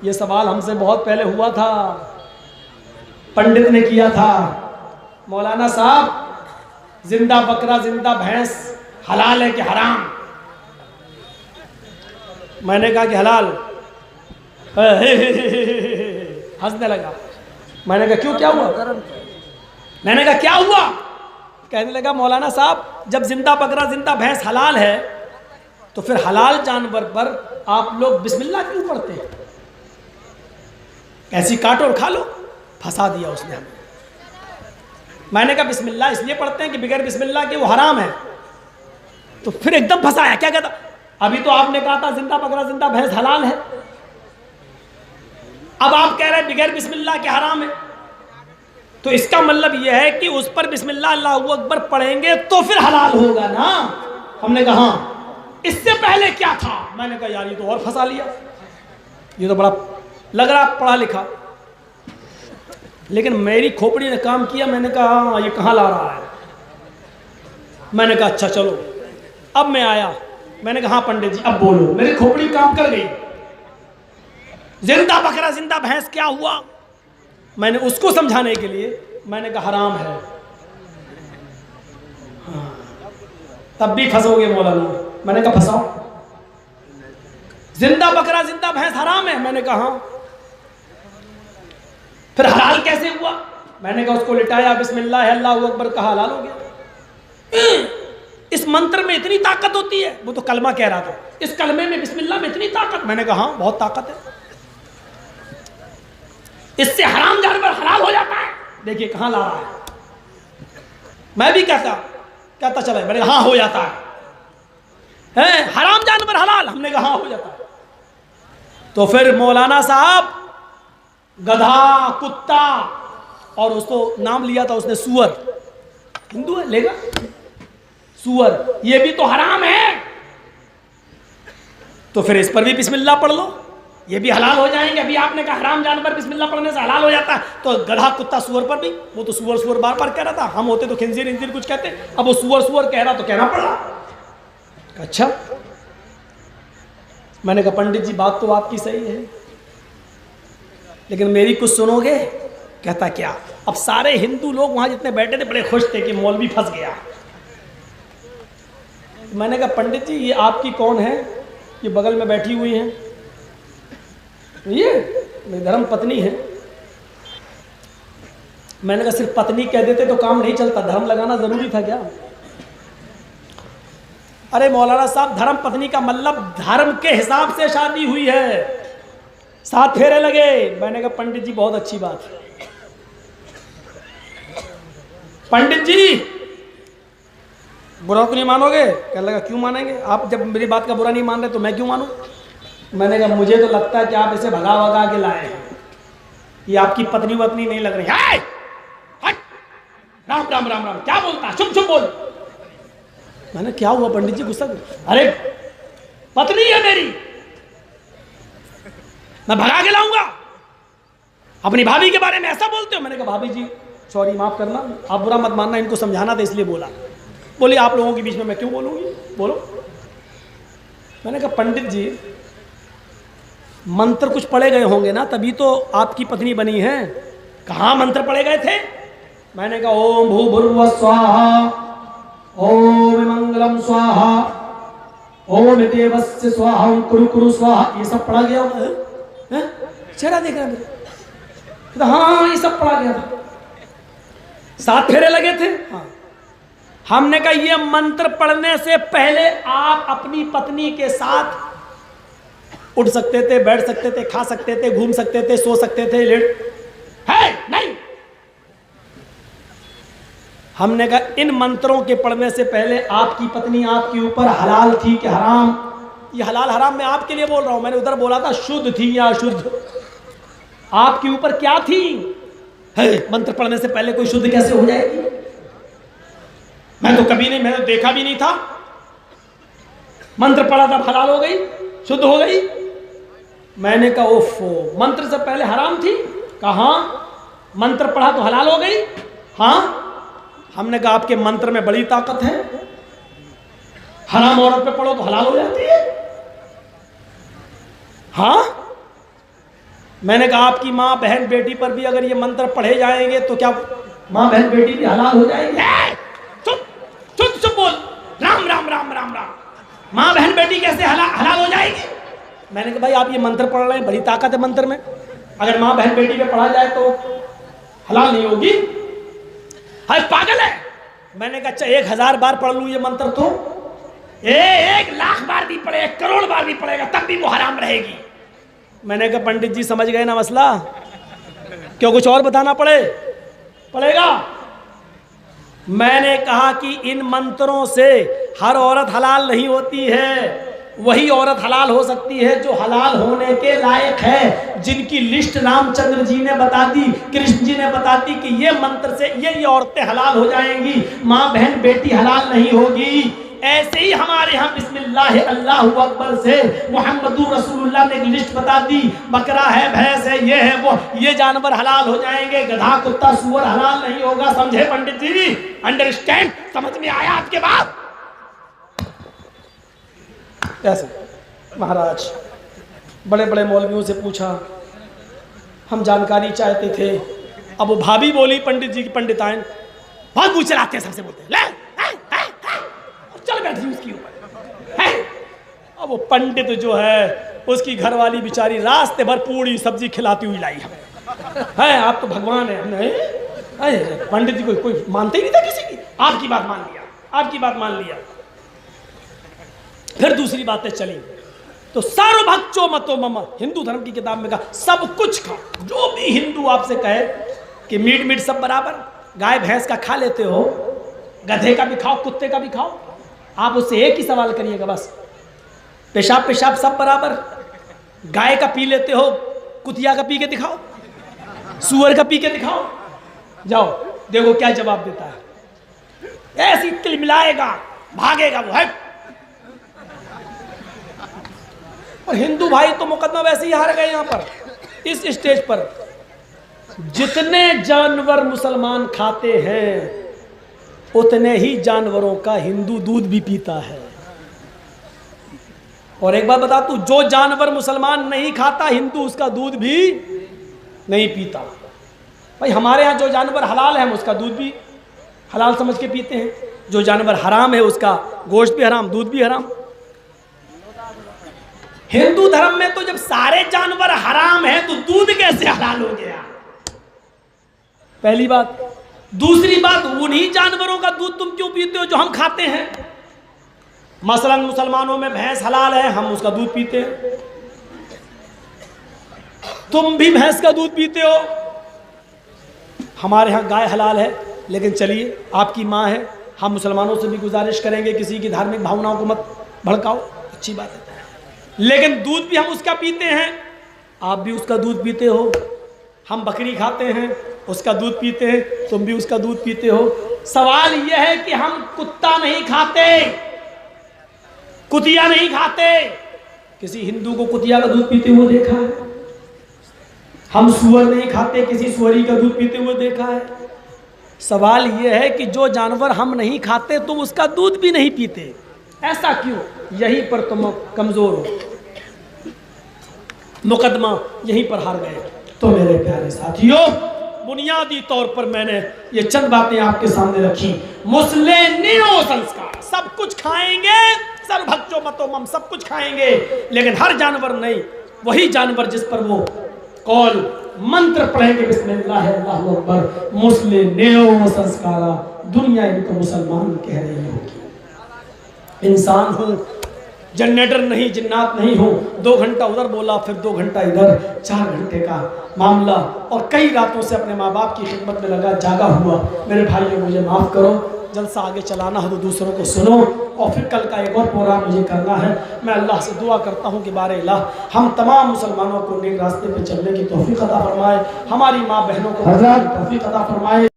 ये सवाल हमसे बहुत पहले हुआ था, पंडित ने किया था, मौलाना साहब जिंदा बकरा जिंदा भैंस हलाल है कि हराम? मैंने कहा कि हलाल। हंसने लगा। मैंने कहा क्यों, क्या हुआ? मैंने कहा क्या हुआ? कहने लगा मौलाना साहब जब जिंदा बकरा जिंदा भैंस हलाल है तो फिर हलाल जानवर पर आप लोग बिस्मिल्लाह क्यों पढ़ते हैं? ऐसी काटो और खा लो। फंसा दिया उसने हमें। मैंने कहा बिस्मिल्लाह इसलिए पढ़ते हैं कि बगैर बिस्मिल्लाह के वो हराम है। तो फिर एकदम फंसाया। क्या कहता? अभी तो आपने कहा था जिंदा बकरा जिंदा भैंस हलाल है, अब आप कह रहे हैं बगैर बिस्मिल्लाह के हराम है। तो इसका मतलब यह है कि उस पर बिस्मिल्लाह अल्लाहू अकबर पढ़ेंगे तो फिर हलाल होगा ना? हमने कहा हाँ। इससे पहले क्या था? मैंने कहा यार ये तो और फंसा लिया, ये तो बड़ा लग रहा पढ़ा लिखा। लेकिन मेरी खोपड़ी ने काम किया। मैंने कहा हाँ ये कहाँ ला रहा है? मैंने कहा अच्छा चलो। अब मैं आया, मैंने कहा हाँ पंडित जी अब बोलो। मेरी खोपड़ी काम कर गई। जिंदा बकरा जिंदा भैंस क्या हुआ? मैंने उसको समझाने के लिए मैंने कहा हराम है। हाँ। तब भी फंसोगे मौलाना। मैंने कहा फंसाओ। जिंदा बकरा जिंदा भैंस हराम है? मैंने कहा हाँ। फिर हलाल कैसे हुआ? मैंने कहा उसको लिटाया, बिस्मिल्लाह अल्लाहू अकबर कहा, हलाल हो गया। इस मंत्र में इतनी ताकत होती है? वो तो कलमा कह रहा था, इस कलमे में बिस्मिल्लाह में इतनी ताकत? मैंने कहा हाँ बहुत ताकत है, इससे हराम जानवर हलाल हो जाता है। देखिए कहां ला रहा है। मैं भी कहता चला। मैंने कहा हाँ हो जाता है हराम जानवर हलाल? हमने कहा हाँ हो जाता है। तो फिर मौलाना साहब गधा, कुत्ता और उसको नाम लिया था उसने सूअर। हिंदू है लेगा सूअर, ये भी तो हराम है। तो फिर इस पर भी बिस्मिल्लाह पढ़ लो, ये भी हलाल हो जाएंगे। अभी आपने कहा हराम जानवर बिस्मिल्लाह पढ़ने से हलाल हो जाता है, तो गधा कुत्ता सूअर पर भी। वो तो सूअर सूअर बार बार कह रहा था, हम होते तो खिंजीर इंजीर कुछ कहते। अब वो सूअर सूअर कह रहा तो कहना पड़ा। अच्छा मैंने कहा पंडित जी बात तो आपकी सही है, लेकिन मेरी कुछ सुनोगे? कहता क्या? अब सारे हिंदू लोग वहां जितने बैठे थे बड़े खुश थे कि मौलवी फंस गया। मैंने कहा पंडित जी ये आपकी कौन है? ये बगल में बैठी हुई हैं, ये मेरी धर्म पत्नी है। मैंने कहा सिर्फ पत्नी कह देते तो काम नहीं चलता, धर्म लगाना जरूरी था क्या? अरे मौलाना साहब धर्म पत्नी का मतलब धर्म के हिसाब से शादी हुई है, 7 फेरे लगे। मैंने कहा पंडित जी बहुत अच्छी बात है। पंडित जी बुरा तो नहीं मानोगे? कहने लगा क्यों मानेंगे, आप जब मेरी बात का बुरा नहीं मान रहे तो मैं क्यों मानूं? मैंने कहा मुझे तो लगता है कि आप इसे भगा भगा के लाए हैं, ये आपकी पत्नी वत्नी नहीं लग रही है। राम राम राम राम क्या बोलता है, चुप चुप बोल। मैंने क्या हुआ पंडित जी गुस्सा? अरे पत्नी है मेरी, मैं भगा के लाऊंगा? अपनी भाभी के बारे में ऐसा बोलते हो? मैंने कहा भाभी जी सॉरी माफ करना, आप बुरा मत मानना, इनको समझाना था इसलिए बोला। बोली आप लोगों के बीच में मैं क्यों बोलूंगी, बोलो। मैंने कहा पंडित जी मंत्र कुछ पढ़े गए होंगे ना, तभी तो आपकी पत्नी बनी है। कहाँ मंत्र पढ़े गए थे? मैंने कहा ओम भूर्भुवः स्वाहा, ओम मंगलम स्वाहा, ओम देवस्य स्वाहा, ओम कुरु कुरु स्वाहा, ये सब पढ़ा गया होगा। चेहरा देख रहा है तो हाँ ये सब पढ़ा गया था। 7 फेरे लगे थे। हाँ हमने कहा ये मंत्र पढ़ने से पहले आप अपनी पत्नी के साथ उठ सकते थे, बैठ सकते थे, खा सकते थे, घूम सकते थे, सो सकते थे, लेट है नहीं। हमने कहा इन मंत्रों के पढ़ने से पहले आपकी पत्नी आपके ऊपर हलाल थी कि हराम? ये हलाल हराम मैं आपके लिए बोल रहा हूं, मैंने उधर बोला था शुद्ध थी या अशुद्ध। आपके ऊपर क्या थी? है मंत्र पढ़ने से पहले कोई शुद्ध कैसे हो जाएगी? मैं तो कभी नहीं, मैंने तो देखा भी नहीं था। मंत्र पढ़ा था हलाल हो गई, शुद्ध हो गई। मैंने कहा ओफो मंत्र से पहले हराम थी? कहा मंत्र पढ़ा तो हलाल हो गई। हाँ हमने कहा आपके मंत्र में बड़ी ताकत है, हराम औरत पे पढ़ो तो हलाल हो जाती है। हाँ मैंने कहा आपकी माँ बहन बेटी पर भी अगर ये मंत्र पढ़े जाएंगे तो क्या माँ बहन बेटी भी हलाल हो जाएंगे? चुप चुप चुप बोल, राम राम राम राम राम। माँ बहन बेटी कैसे हलाल हो जाएगी? मैंने कहा भाई आप ये मंत्र पढ़ रहे हैं, बड़ी ताकत है मंत्र में, अगर माँ बहन बेटी पे पढ़ा जाए तो हलाल नहीं होगी? हाय पागल है। मैंने कहा अच्छा 1000 बार पढ़ लूं ये मंत्र तो 1,00,000 बार भी पढ़े, 1 करोड़ बार भी पढ़ेगा तब भी वो हराम रहेगी। मैंने कहा पंडित जी समझ गए ना मसला, क्यों कुछ और बताना पड़ेगा? मैंने कहा कि इन मंत्रों से हर औरत हलाल नहीं होती है, वही औरत हलाल हो सकती है जो हलाल होने के लायक है, जिनकी लिस्ट रामचंद्र जी ने बता दी, कृष्ण जी ने बता दी कि ये मंत्र से ये औरतें हलाल हो जाएंगी, माँ बहन बेटी हलाल नहीं होगी। ऐसे ही हमारे यहाँ बिस्मिल्लाह अल्लाहु अकबर से मुहम्मदुर रसूलुल्लाह ने एक लिस्ट बता दी, बकरा है, भैंस है, ये है, वो ये जानवर हलाल हो जाएंगे, गधा कुत्ता सुअर हलाल नहीं होगा। समझे पंडित जी? अंडरस्टैंड? समझ में आया आपके बात? कैसे महाराज बड़े बड़े मौलवियों से पूछा, हम जानकारी चाहते थे। अब वो भाभी बोली पंडित जी की पंडिताइन बहुत मुँह चलाते हैं, सबसे बोलते हैं ले चल बैठी उसकी ऊपर है। अब वो पंडित जो है उसकी घरवाली बेचारी रास्ते भर पूरी सब्जी खिलाती हुई लाई है। आप तो भगवान है। हमने पंडित जी को कोई मानते ही नहीं था किसी की, आपकी बात मान लिया, आपकी बात मान लिया। फिर दूसरी बातें चली तो सर्वभक्षो मतो मम, हिंदू धर्म की किताब में कहा सब कुछ खाओ, जो भी हिंदू आपसे कहे कि मीट सब बराबर, गाय भैंस का खा लेते हो, गधे का भी खाओ, कुत्ते का भी खाओ, आप उससे एक ही सवाल करिएगा बस, पेशाब सब बराबर, गाय का पी लेते हो, कुतिया का पी के दिखाओ, सुअर का पी के दिखाओ, जाओ देखो क्या जवाब देता है। ऐसी तिलमिलाएगा, भागेगा वो है। और हिंदू भाई तो मुकदमा वैसे ही हार गए यहाँ पर इस स्टेज पर। जितने जानवर मुसलमान खाते हैं उतने ही जानवरों का हिंदू दूध भी पीता है। और एक बात बता तू, जो जानवर मुसलमान नहीं खाता हिंदू उसका दूध भी नहीं पीता। भाई हमारे यहाँ जो जानवर हलाल है हम उसका दूध भी हलाल समझ के पीते हैं, जो जानवर हराम है उसका गोश्त भी हराम, दूध भी हराम। हिंदू धर्म में तो जब सारे जानवर हराम हैं तो दूध कैसे हलाल हो गया? पहली बात। दूसरी बात, उन्हीं जानवरों का दूध तुम क्यों पीते हो जो हम खाते हैं? मसलन मुसलमानों में भैंस हलाल है, हम उसका दूध पीते हैं, तुम भी भैंस का दूध पीते हो। हमारे यहाँ गाय हलाल है, लेकिन चलिए आपकी माँ है, हम मुसलमानों से भी गुजारिश करेंगे किसी की धार्मिक भावनाओं को मत भड़काओ, अच्छी बात है, लेकिन दूध भी हम उसका पीते हैं, आप भी उसका दूध पीते हो। हम बकरी खाते हैं, उसका दूध पीते हैं, तुम भी उसका दूध पीते हो। सवाल यह है कि हम कुत्ता नहीं खाते, कुतिया नहीं खाते। किसी हिंदू को कुतिया का दूध पीते हुए देखा है? हम सुअर नहीं खाते, किसी सुअरी का दूध पीते हुए देखा है? सवाल यह है कि जो जानवर हम नहीं खाते तो उसका दूध भी नहीं पीते, ऐसा क्यों? यहीं पर तुम कमजोर हो, मुकदमा यहीं पर हार गए। तो मेरे प्यारे साथियों, बुनियादी तौर पर मैंने ये चंद बातें आपके सामने रखी। मुस्लिम नियो संस्कार, सब कुछ खाएंगे, सर्वभक्षो मतो मम, सब कुछ खाएंगे, लेकिन हर जानवर नहीं, वही जानवर जिस पर वो कौल मंत्र पढ़ेंगे बिस्मिल्लाह अल्लाहु अकबर, मुस्लिम नियो संस्कारा, दुनिया इनको मुसलमान कह रही होगी। इंसान हूँ, जनरेटर नहीं, जिन्नात नहीं हूँ। 2 घंटा उधर बोला, फिर 2 घंटा इधर, 4 घंटे का मामला, और कई रातों से अपने माँ बाप की खिदमत में लगा, जागा हुआ। मेरे भाइयों मुझे माफ़ करो, जलसा आगे चलाना हो तो दूसरों को सुनो, और फिर कल का एक और प्रोग्राम मुझे करना है। मैं अल्लाह से दुआ करता हूँ कि बारे अल्लाह हम तमाम मुसलमानों को नेक रास्ते पर चलने की तौफीक अता फरमाए, हमारी माँ बहनों को तौफीक अता फरमाए।